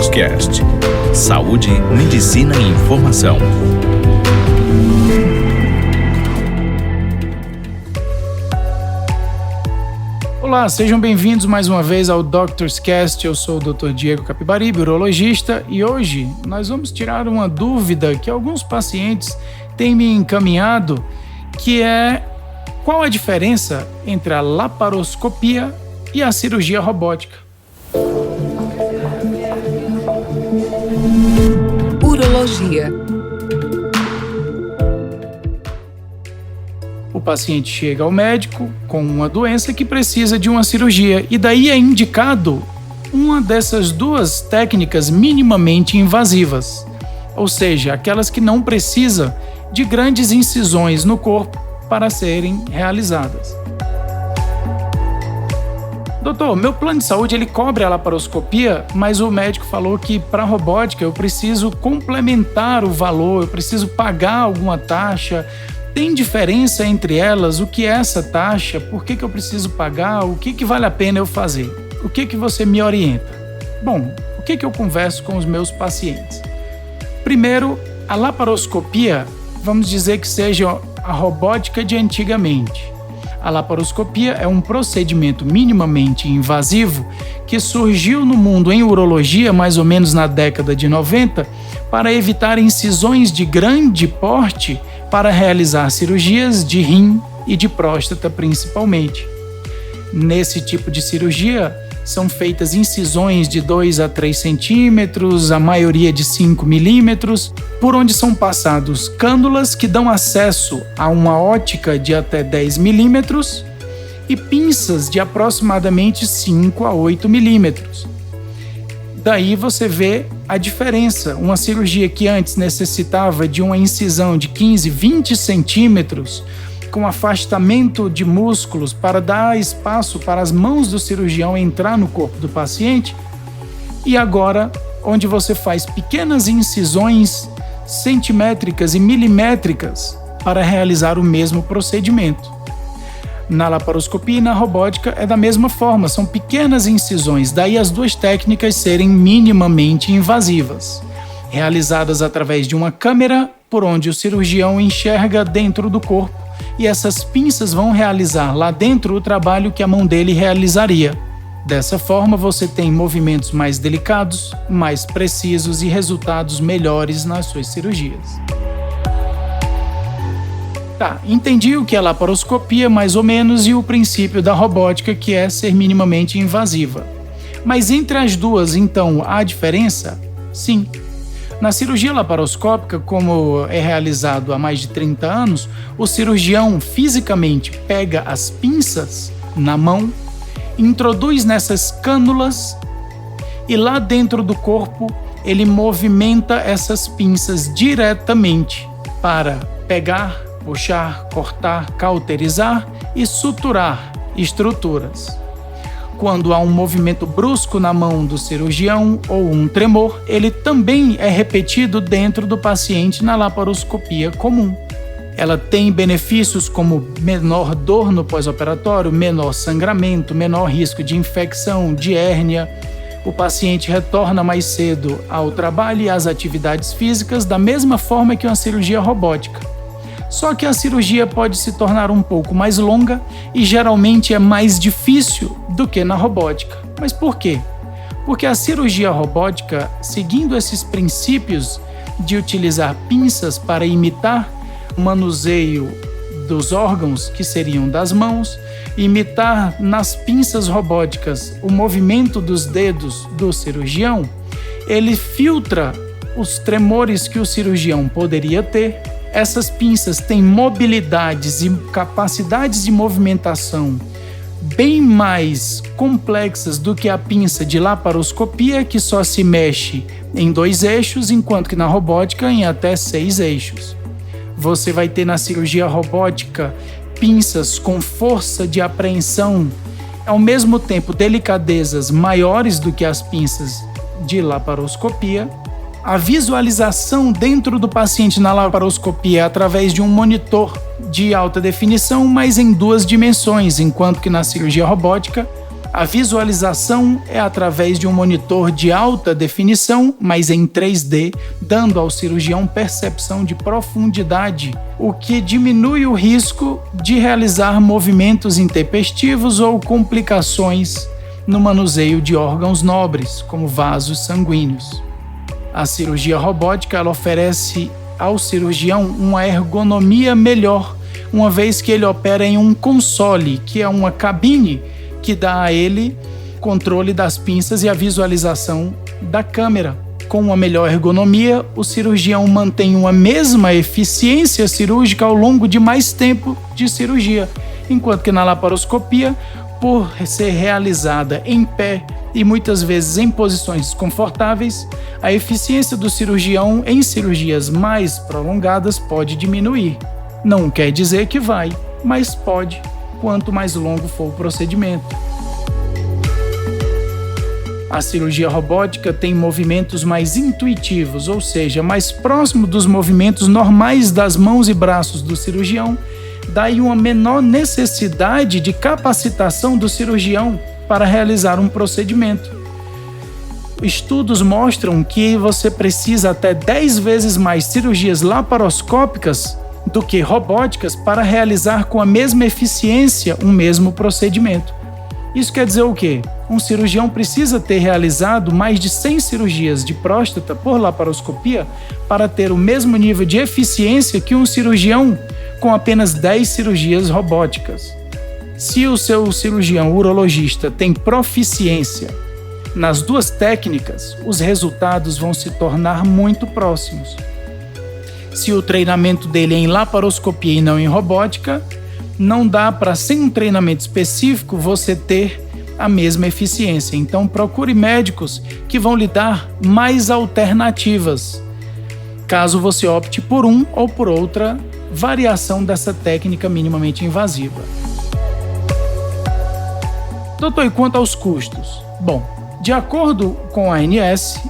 DoctorsCast. Saúde, medicina e informação. Olá, sejam bem-vindos mais uma vez ao DoctorsCast. Eu sou o Dr. Diego Capibaribe, urologista, e hoje nós vamos tirar uma dúvida que alguns pacientes têm me encaminhado, que é qual a diferença entre a laparoscopia e a cirurgia robótica. Urologia. O paciente chega ao médico com uma doença que precisa de uma cirurgia, e daí é indicado uma dessas duas técnicas minimamente invasivas, ou seja, aquelas que não precisam de grandes incisões no corpo para serem realizadas. Doutor, meu plano de saúde ele cobre a laparoscopia, mas o médico falou que para a robótica eu preciso complementar o valor, eu preciso pagar alguma taxa. Tem diferença entre elas? O que é essa taxa? Por que eu preciso pagar? O que vale a pena eu fazer? O que você me orienta? Bom, o que eu converso com os meus pacientes? Primeiro, a laparoscopia, vamos dizer que seja a robótica de antigamente. A laparoscopia é um procedimento minimamente invasivo que surgiu no mundo em urologia mais ou menos na década de 90 para evitar incisões de grande porte para realizar cirurgias de rim e de próstata principalmente. Nesse tipo de cirurgia são feitas incisões de 2 a 3 centímetros, a maioria de 5 milímetros, por onde são passados cânulas que dão acesso a uma ótica de até 10 milímetros e pinças de aproximadamente 5 a 8 milímetros. Daí você vê a diferença. Uma cirurgia que antes necessitava de uma incisão de 15, 20 centímetros, com afastamento de músculos para dar espaço para as mãos do cirurgião entrar no corpo do paciente, e agora onde você faz pequenas incisões centimétricas e milimétricas para realizar o mesmo procedimento. Na laparoscopia e na robótica é da mesma forma, são pequenas incisões, daí as duas técnicas serem minimamente invasivas, realizadas através de uma câmera por onde o cirurgião enxerga dentro do corpo, e essas pinças vão realizar lá dentro o trabalho que a mão dele realizaria. Dessa forma você tem movimentos mais delicados, mais precisos e resultados melhores nas suas cirurgias. Tá, entendi o que é laparoscopia mais ou menos e o princípio da robótica, que é ser minimamente invasiva. Mas entre as duas, então, há diferença? Sim. Na cirurgia laparoscópica, como é realizado há mais de 30 anos, o cirurgião fisicamente pega as pinças na mão, introduz nessas cânulas e lá dentro do corpo ele movimenta essas pinças diretamente para pegar, puxar, cortar, cauterizar e suturar estruturas. Quando há um movimento brusco na mão do cirurgião ou um tremor, ele também é repetido dentro do paciente na laparoscopia comum. Ela tem benefícios como menor dor no pós-operatório, menor sangramento, menor risco de infecção, de hérnia. O paciente retorna mais cedo ao trabalho e às atividades físicas da mesma forma que uma cirurgia robótica. Só que a cirurgia pode se tornar um pouco mais longa e geralmente é mais difícil do que na robótica. Mas por quê? Porque a cirurgia robótica, seguindo esses princípios de utilizar pinças para imitar o manuseio dos órgãos, que seriam das mãos, imitar nas pinças robóticas o movimento dos dedos do cirurgião, ele filtra os tremores que o cirurgião poderia ter. Essas pinças têm mobilidades e capacidades de movimentação bem mais complexas do que a pinça de laparoscopia, que só se mexe em 2 eixos, enquanto que na robótica em até 6 eixos. Você vai ter na cirurgia robótica pinças com força de apreensão, ao mesmo tempo delicadezas maiores do que as pinças de laparoscopia. A visualização dentro do paciente na laparoscopia é através de um monitor de alta definição, mas em 2 dimensões, enquanto que na cirurgia robótica A visualização é através de um monitor de alta definição, mas em 3D, dando ao cirurgião percepção de profundidade, o que diminui o risco de realizar movimentos intempestivos ou complicações no manuseio de órgãos nobres, como vasos sanguíneos. A cirurgia robótica ela oferece ao cirurgião uma ergonomia melhor, uma vez que ele opera em um console, que é uma cabine que dá a ele controle das pinças e a visualização da câmera. Com uma melhor ergonomia, o cirurgião mantém uma mesma eficiência cirúrgica ao longo de mais tempo de cirurgia, enquanto que na laparoscopia, por ser realizada em pé e muitas vezes em posições desconfortáveis, a eficiência do cirurgião em cirurgias mais prolongadas pode diminuir. Não quer dizer que vai, mas pode, quanto mais longo for o procedimento. A cirurgia robótica tem movimentos mais intuitivos, ou seja, mais próximo dos movimentos normais das mãos e braços do cirurgião, daí uma menor necessidade de capacitação do cirurgião para realizar um procedimento. Estudos mostram que você precisa até 10 vezes mais cirurgias laparoscópicas do que robóticas para realizar com a mesma eficiência um mesmo procedimento. Isso quer dizer o quê? Um cirurgião precisa ter realizado mais de 100 cirurgias de próstata por laparoscopia para ter o mesmo nível de eficiência que um cirurgião com apenas 10 cirurgias robóticas. Se o seu cirurgião urologista tem proficiência nas duas técnicas, os resultados vão se tornar muito próximos. Se o treinamento dele é em laparoscopia e não em robótica, não dá para, sem um treinamento específico, você ter a mesma eficiência. Então, procure médicos que vão lhe dar mais alternativas, caso você opte por um ou por outra variação dessa técnica minimamente invasiva. Doutor, e quanto aos custos? Bom, de acordo com a ANS,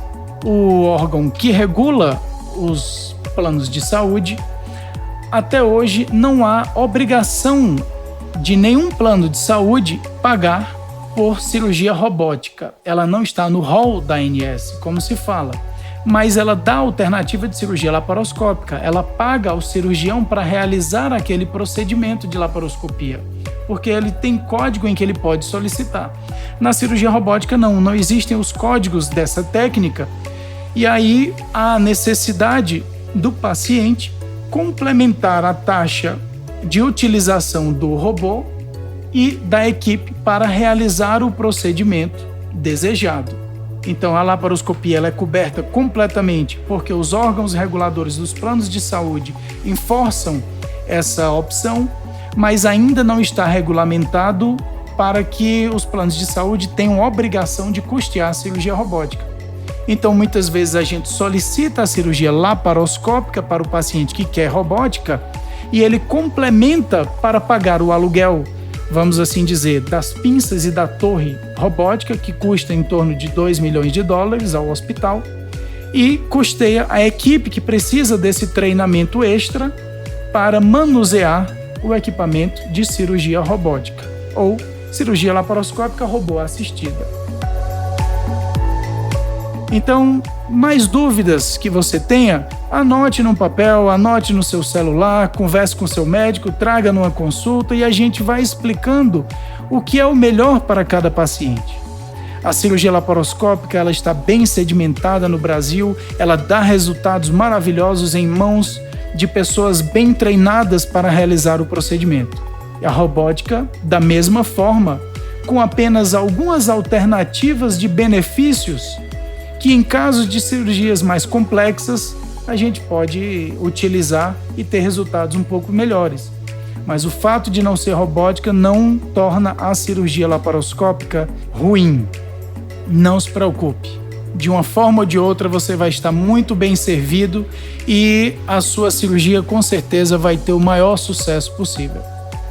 o órgão que regula os planos de saúde, até hoje não há obrigação de nenhum plano de saúde pagar por cirurgia robótica. Ela não está no rol da ANS, como se fala, mas ela dá alternativa de cirurgia laparoscópica. Ela paga ao cirurgião para realizar aquele procedimento de laparoscopia, porque ele tem código em que ele pode solicitar. Na cirurgia robótica não existem os códigos dessa técnica, e aí há necessidade do paciente complementar a taxa de utilização do robô e da equipe para realizar o procedimento desejado. Então, a laparoscopia ela é coberta completamente porque os órgãos reguladores dos planos de saúde enforçam essa opção, mas ainda não está regulamentado para que os planos de saúde tenham obrigação de custear a cirurgia robótica. Então, muitas vezes a gente solicita a cirurgia laparoscópica para o paciente que quer robótica e ele complementa para pagar o aluguel, vamos assim dizer, das pinças e da torre robótica, que custa em torno de $2 milhões ao hospital, e custeia a equipe que precisa desse treinamento extra para manusear o equipamento de cirurgia robótica ou cirurgia laparoscópica robô assistida. Então, mais dúvidas que você tenha, anote num papel, anote no seu celular, converse com o seu médico, traga numa consulta e a gente vai explicando o que é o melhor para cada paciente. A cirurgia laparoscópica ela está bem sedimentada no Brasil, ela dá resultados maravilhosos em mãos de pessoas bem treinadas para realizar o procedimento. E a robótica, da mesma forma, com apenas algumas alternativas de benefícios que em casos de cirurgias mais complexas a gente pode utilizar e ter resultados um pouco melhores. Mas o fato de não ser robótica não torna a cirurgia laparoscópica ruim. Não se preocupe. De uma forma ou de outra você vai estar muito bem servido e a sua cirurgia com certeza vai ter o maior sucesso possível.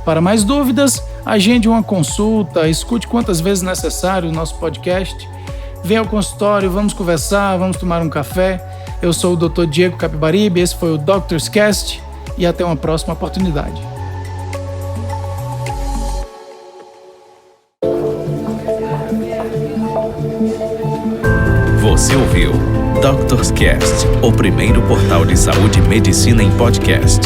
Para mais dúvidas, agende uma consulta, escute quantas vezes necessário o nosso podcast. Venha ao consultório, vamos conversar, vamos tomar um café. Eu sou o Dr. Diego Capibaribe, esse foi o Doctor's Cast e até uma próxima oportunidade. Você ouviu Doctors Cast, o primeiro portal de saúde e medicina em podcast.